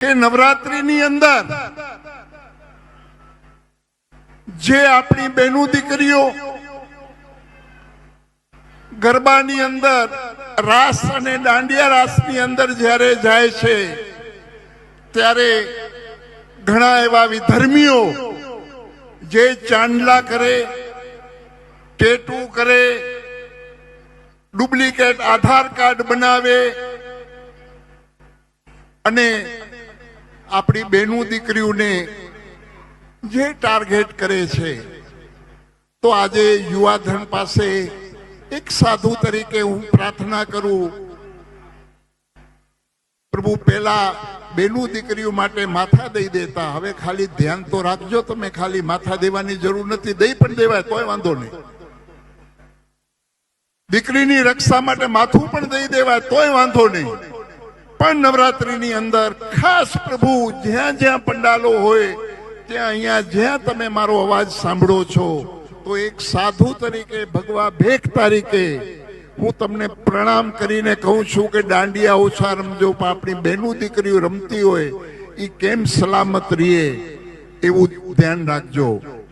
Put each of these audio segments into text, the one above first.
કે નવરાત્રીની અંદર જે આપણી બહેનો દીકરીઓ ગરબાની અંદર રાસ અને દાંડિયા રાસની અંદર જ્યારે જાય છે ત્યારે ઘણા એવા વિધર્મીઓ જે ચાંદલા કરે, ટેટુ કરે, ડુપ્લિકેટ આધાર કાર્ડ બનાવે અને આપણી બહેનો દીકરીઓને જે ટાર્ગેટ કરે છે, તો આજે યુવાધન પાસે એક સાધુ તરીકે હું પ્રાર્થના કરું, પ્રભુ પહેલા બહેનો દીકરીઓ માટે માથા દઈ દેતા, હવે ખાલી ધ્યાન તો રાખજો, તમે ખાલી માથા દેવાની જરૂર નથી, દઈ પણ દેવાય તોય વાંધો નહીં. દીકરીની રક્ષા માટે માથું પણ દઈ દેવાય તોય વાંધો નહીં. પણ નવરાત્રીની અંદર ખાસ પ્રભુ જ્યાં જ્યાં પંડાલો હોય ત્યાં અહીંયા જ્યાં તમે મારો અવાજ સાંભળો છો, તો એક સાધુ તરીકે, ભગવા ભેખ તરીકે હું તમને પ્રણામ કરીને કહું છું કે દાંડિયા ઓછા રમજો, પણ આપણી બહેનો દીકરીઓ રમતી હોય એ કેમ સલામત રહીએ એવું ધ્યાન રાખજો.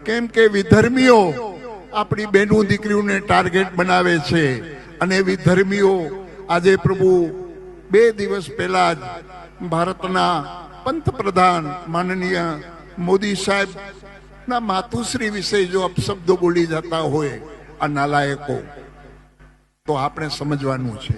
કેમ કે વિધર્મીઓ આપણી બહેનો દીકરીઓને ટાર્ગેટ બનાવે છે અને વિધર્મીઓ આજે પ્રભુ 2 દિવસ પહેલા જ ભારતના પંતપ્રધાન માનનીય મોદી સાહેબ ના માતુશ્રી વિશે જો અપશબ્દો બોલી જતા હોય આ નાલાયકો, તો આપણે સમજવાનું છે.